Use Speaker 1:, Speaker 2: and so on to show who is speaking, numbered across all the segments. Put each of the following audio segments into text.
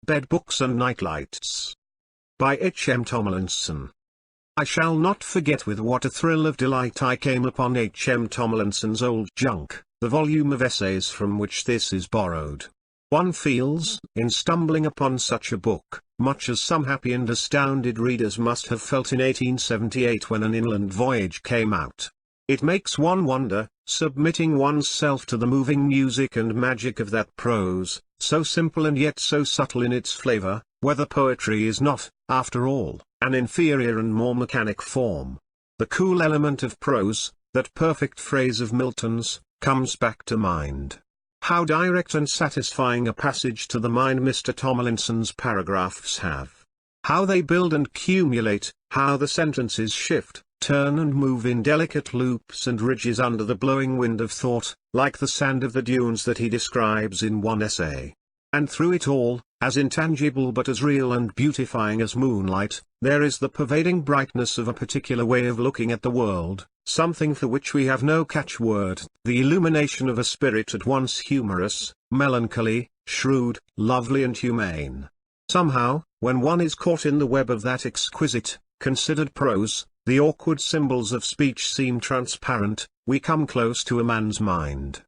Speaker 1: Bed Books and Nightlights. By H.M. Tomlinson. I shall not forget with what a thrill of delight I came upon H.M. Tomlinson's Old Junk, the volume of essays from which this is borrowed. One feels, in stumbling upon such a book, much as some happy and astounded readers must have felt in 1878 when An Inland Voyage came out. It makes one wonder, submitting one's self to the moving music and magic of that prose, so simple and yet so subtle in its flavor, whether poetry is not, after all, an inferior and more mechanic form. The cool element of prose, that perfect phrase of Milton's, comes back to mind. How direct and satisfying a passage to the mind Mr. Tomlinson's paragraphs have. How they build and cumulate, how the sentences shift, turn and move in delicate loops and ridges under the blowing wind of thought, like the sand of the dunes that he describes in one essay. And through it all, as intangible but as real and beautifying as moonlight, there is the pervading brightness of a particular way of looking at the world, something for which we have no catchword, the illumination of a spirit at once humorous, melancholy, shrewd, lovely and humane. Somehow, when one is caught in the web of that exquisite, considered prose, the awkward symbols of speech seem transparent, we come close to a man's mind.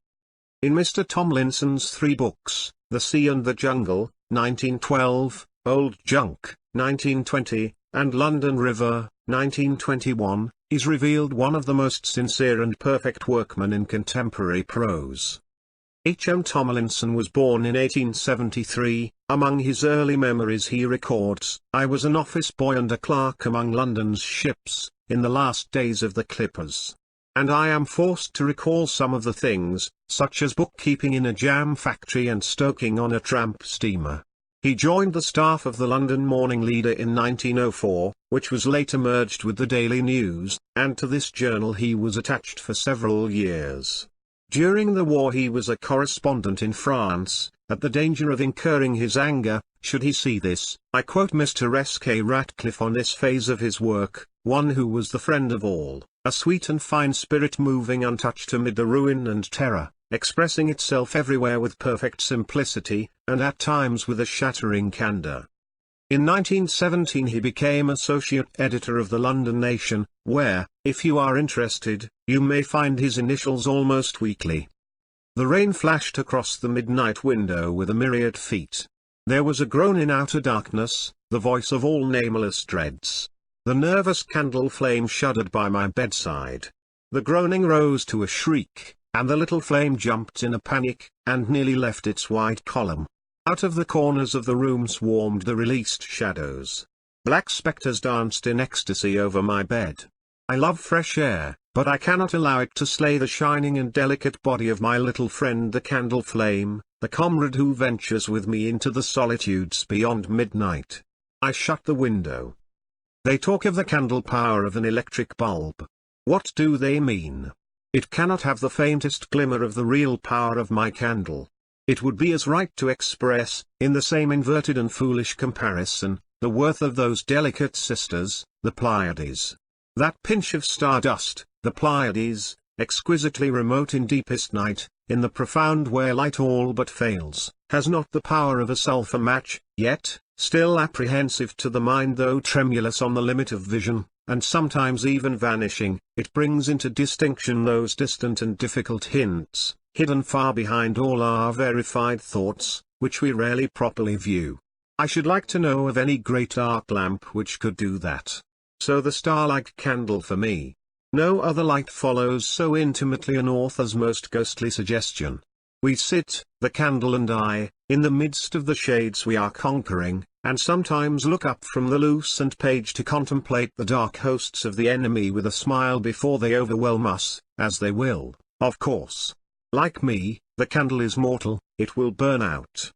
Speaker 1: In Mr. Tomlinson's three books, The Sea and the Jungle, 1912, Old Junk, 1920, and London River, 1921, is revealed one of the most sincere and perfect workmen in contemporary prose. H. M. Tomlinson was born in 1873. Among his early memories he records, "I was an office boy and a clerk among London's ships, in the last days of the clippers. And I am forced to recall some of the things, such as bookkeeping in a jam factory and stoking on a tramp steamer." He joined the staff of the London Morning Leader in 1904, which was later merged with the Daily News, and to this journal he was attached for several years. During the war he was a correspondent in France. At the danger of incurring his anger, should he see this, I quote Mr. S.K. Ratcliffe on this phase of his work, one who was the friend of all, a sweet and fine spirit moving untouched amid the ruin and terror, expressing itself everywhere with perfect simplicity, and at times with a shattering candor. In 1917 he became associate editor of the London Nation, where, if you are interested, you may find his initials almost weekly. The rain flashed across the midnight window with a myriad feet. There was a groan in outer darkness, the voice of all nameless dreads. The nervous candle flame shuddered by my bedside. The groaning rose to a shriek, and the little flame jumped in a panic, and nearly left its white column. Out of the corners of the room swarmed the released shadows. Black spectres danced in ecstasy over my bed. I love fresh air, but I cannot allow it to slay the shining and delicate body of my little friend the candle flame, the comrade who ventures with me into the solitudes beyond midnight. I shut the window. They talk of the candle power of an electric bulb. What do they mean? It cannot have the faintest glimmer of the real power of my candle. It would be as right to express, in the same inverted and foolish comparison, the worth of those delicate sisters, the Pleiades. That pinch of stardust, the Pleiades, exquisitely remote in deepest night, in the profound where light all but fails, has not the power of a sulphur match, yet, still apprehensive to the mind though tremulous on the limit of vision, and sometimes even vanishing, it brings into distinction those distant and difficult hints, hidden far behind all our verified thoughts, which we rarely properly view. I should like to know of any great arc lamp which could do that. So the star-like candle for me. No other light follows so intimately an author's most ghostly suggestion. We sit, the candle and I, in the midst of the shades we are conquering, and sometimes look up from the loosened page to contemplate the dark hosts of the enemy with a smile before they overwhelm us, as they will, of course. Like me, the candle is mortal, it will burn out.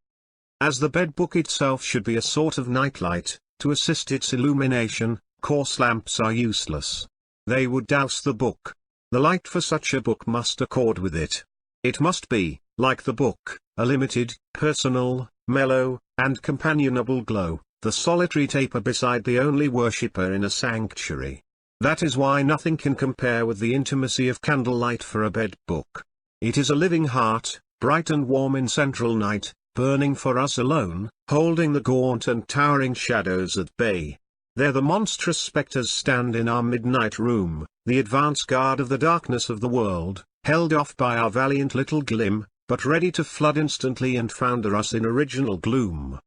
Speaker 1: As the bed book itself should be a sort of nightlight, to assist its illumination, coarse lamps are useless. They would douse the book. The light for such a book must accord with it. It must be, like the book, a limited, personal, mellow, and companionable glow, the solitary taper beside the only worshipper in a sanctuary. That is why nothing can compare with the intimacy of candlelight for a bed book. It is a living heart, bright and warm in central night, burning for us alone, holding the gaunt and towering shadows at bay. There the monstrous spectres stand in our midnight room, the advance guard of the darkness of the world, held off by our valiant little glim, but ready to flood instantly and founder us in original gloom.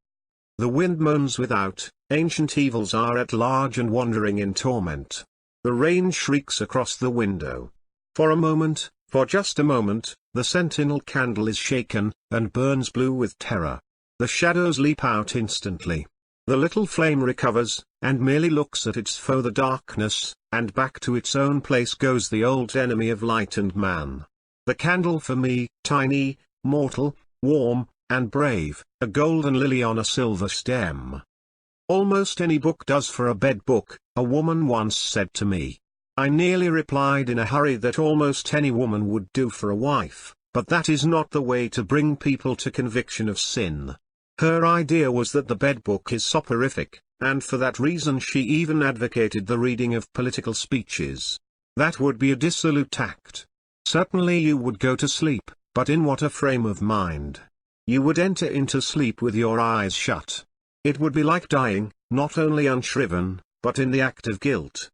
Speaker 1: The wind moans without, ancient evils are at large and wandering in torment. The rain shrieks across the window. For a moment, for just a moment, the sentinel candle is shaken, and burns blue with terror. The shadows leap out instantly. The little flame recovers, and merely looks at its foe the darkness, and back to its own place goes the old enemy of light and man. The candle for me, tiny, mortal, warm, and brave, a golden lily on a silver stem. Almost any book does for a bed book, a woman once said to me. I nearly replied in a hurry that almost any woman would do for a wife, but that is not the way to bring people to conviction of sin. Her idea was that the bed book is soporific, and for that reason she even advocated the reading of political speeches. That would be a dissolute act. Certainly you would go to sleep, but in what a frame of mind. You would enter into sleep with your eyes shut. It would be like dying, not only unshriven, but in the act of guilt.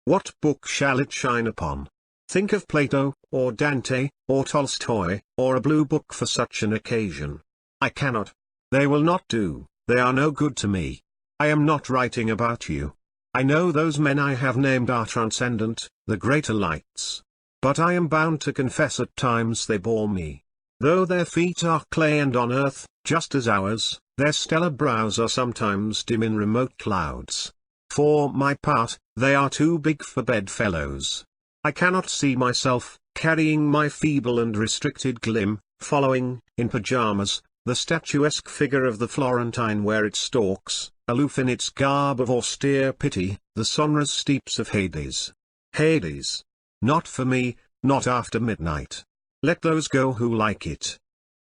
Speaker 1: What book shall it shine upon? Think of Plato, or Dante, or Tolstoy, or a blue book for such an occasion. I cannot. They will not do, they are no good to me. I am not writing about you. I know those men I have named are transcendent, the greater lights. But I am bound to confess at times they bore me. Though their feet are clay and on earth, just as ours, their stellar brows are sometimes dim in remote clouds. For my part, they are too big for bedfellows. I cannot see myself, carrying my feeble and restricted glim, following, in pyjamas, the statuesque figure of the Florentine where it stalks, aloof in its garb of austere pity, the sonorous steeps of Hades. Hades. Not for me, not after midnight. Let those go who like it.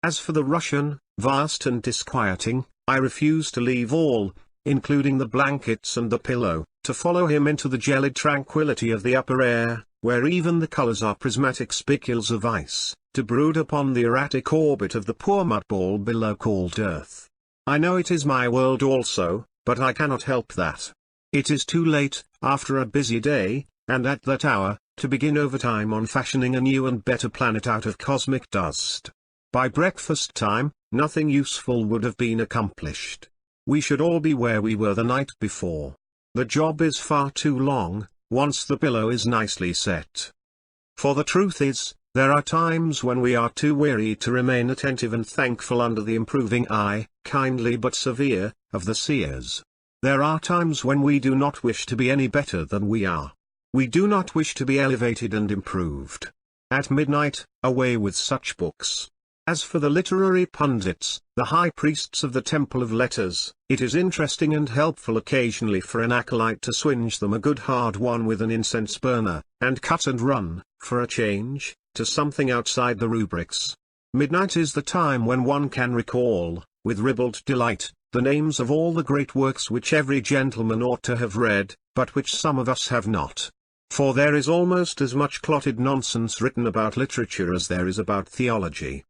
Speaker 1: As for the Russian, vast and disquieting, I refuse to leave all, including the blankets and the pillow, to follow him into the gelid tranquility of the upper air, where even the colors are prismatic spicules of ice, to brood upon the erratic orbit of the poor mudball below called earth. I know it is my world also, but I cannot help that. It is too late, after a busy day, and at that hour, to begin overtime on fashioning a new and better planet out of cosmic dust. By breakfast time, nothing useful would have been accomplished. We should all be where we were the night before. The job is far too long, once the pillow is nicely set. For the truth is, there are times when we are too weary to remain attentive and thankful under the improving eye, kindly but severe, of the seers. There are times when we do not wish to be any better than we are. We do not wish to be elevated and improved. At midnight, away with such books. As for the literary pundits, the high priests of the temple of letters, it is interesting and helpful occasionally for an acolyte to swinge them a good hard one with an incense burner, and cut and run, for a change, to something outside the rubrics. Midnight is the time when one can recall, with ribald delight, the names of all the great works which every gentleman ought to have read, but which some of us have not. For there is almost as much clotted nonsense written about literature as there is about theology.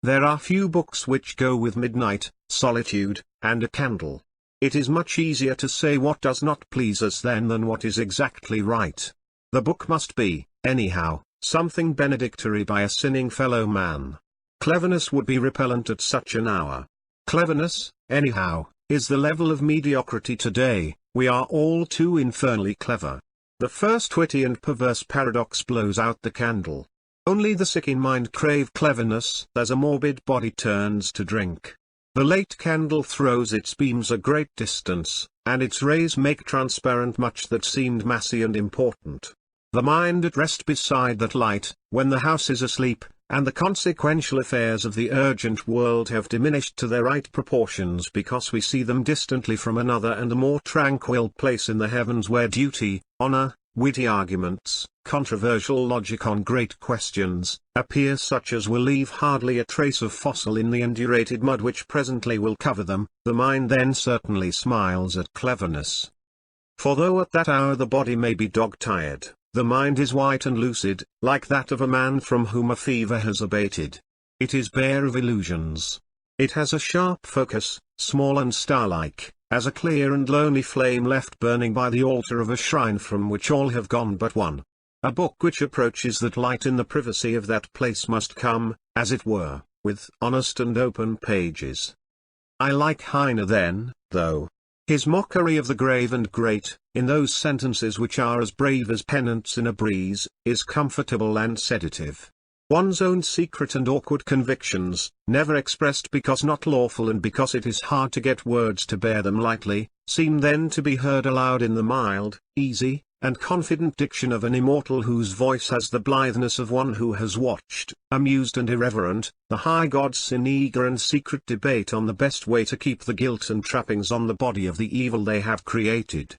Speaker 1: There are few books which go with midnight, solitude, and a candle. It is much easier to say what does not please us then than what is exactly right. The book must be, anyhow, something benedictory by a sinning fellow man. Cleverness would be repellent at such an hour. Cleverness, anyhow, is the level of mediocrity today. We are all too infernally clever. The first witty and perverse paradox blows out the candle. Only the sick in mind crave cleverness as a morbid body turns to drink. The late candle throws its beams a great distance, and its rays make transparent much that seemed massy and important. The mind at rest beside that light, when the house is asleep, and the consequential affairs of the urgent world have diminished to their right proportions because we see them distantly from another and a more tranquil place in the heavens where duty, honor, witty arguments, controversial logic on great questions, appear such as will leave hardly a trace of fossil in the indurated mud which presently will cover them, the mind then certainly smiles at cleverness. For though at that hour the body may be dog-tired, the mind is white and lucid, like that of a man from whom a fever has abated. It is bare of illusions. It has a sharp focus, small and star-like, as a clear and lonely flame left burning by the altar of a shrine from which all have gone but one. A book which approaches that light in the privacy of that place must come, as it were, with honest and open pages. I like Heine then, though. His mockery of the grave and great, in those sentences which are as brave as pennants in a breeze, is comfortable and sedative. One's own secret and awkward convictions, never expressed because not lawful and because it is hard to get words to bear them lightly, seem then to be heard aloud in the mild, easy, and confident diction of an immortal whose voice has the blitheness of one who has watched, amused and irreverent, the high gods in eager and secret debate on the best way to keep the guilt and trappings on the body of the evil they have created.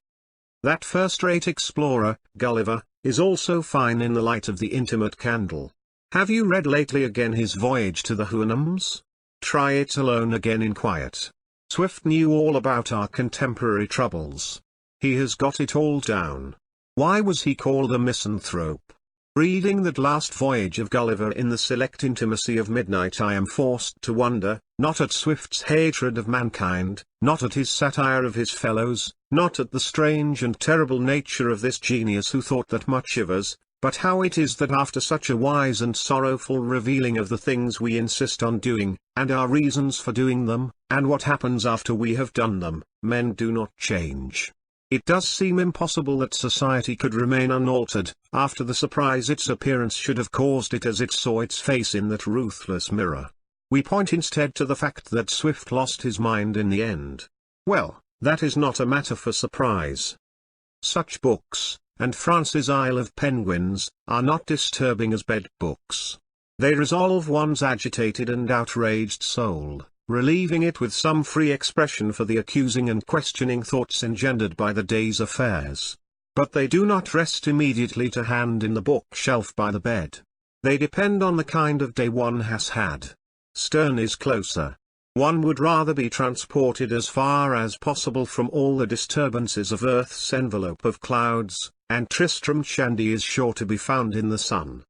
Speaker 1: That first-rate explorer, Gulliver, is also fine in the light of the intimate candle. Have you read lately again his voyage to the Houyhnhnms? Try it alone again in quiet. Swift knew all about our contemporary troubles. He has got it all down. Why was he called a misanthrope? Reading that last voyage of Gulliver in the select intimacy of midnight, I am forced to wonder, not at Swift's hatred of mankind, not at his satire of his fellows, not at the strange and terrible nature of this genius who thought that much of us, but how it is that after such a wise and sorrowful revealing of the things we insist on doing, and our reasons for doing them, and what happens after we have done them, men do not change. It does seem impossible that society could remain unaltered, after the surprise its appearance should have caused it as it saw its face in that ruthless mirror. We point instead to the fact that Swift lost his mind in the end. Well, that is not a matter for surprise. Such books, and France's Isle of Penguins, are not disturbing as bed books. They resolve one's agitated and outraged soul, relieving it with some free expression for the accusing and questioning thoughts engendered by the day's affairs. But they do not rest immediately to hand in the bookshelf by the bed. They depend on the kind of day one has had. Sterne is closer. One would rather be transported as far as possible from all the disturbances of earth's envelope of clouds, and Tristram Shandy is sure to be found in the sun.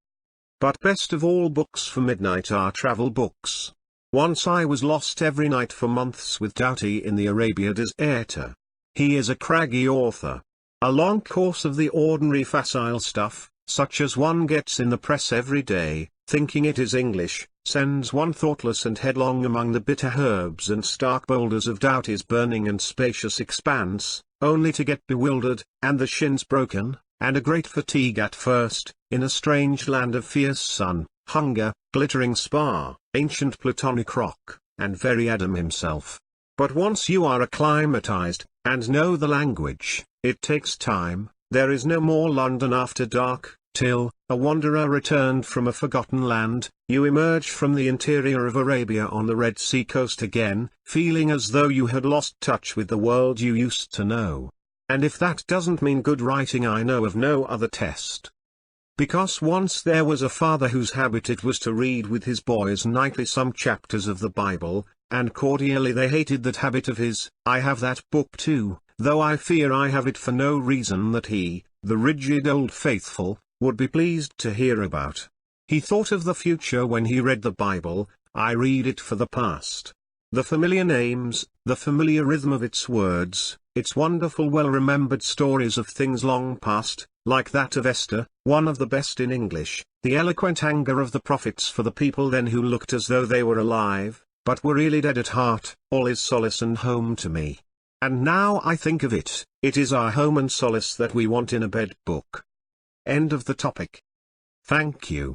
Speaker 1: But best of all books for midnight are travel books. Once I was lost every night for months with Doughty in the Arabia Deserta. He is a craggy author. A long course of the ordinary facile stuff, such as one gets in the press every day, thinking it is English, sends one thoughtless and headlong among the bitter herbs and stark boulders of Doughty's burning and spacious expanse, only to get bewildered, and the shins broken, and a great fatigue at first, in a strange land of fierce sun, hunger, glittering spar, ancient Platonic rock, and very Adam himself. But once you are acclimatized, and know the language, it takes time. There is no more London after dark, till, a wanderer returned from a forgotten land, you emerge from the interior of Arabia on the Red Sea coast again, feeling as though you had lost touch with the world you used to know. And if that doesn't mean good writing, I know of no other test. Because once there was a father whose habit it was to read with his boys nightly some chapters of the Bible, and cordially they hated that habit of his. I have that book too, though I fear I have it for no reason that he, the rigid old faithful, would be pleased to hear about. He thought of the future when he read the Bible. I read it for the past. The familiar names, the familiar rhythm of its words, its wonderful well-remembered stories of things long past, like that of Esther, one of the best in English, the eloquent anger of the prophets for the people then who looked as though they were alive, but were really dead at heart, all is solace and home to me. And now I think of it, it is our home and solace that we want in a bed book. End of the topic. Thank you.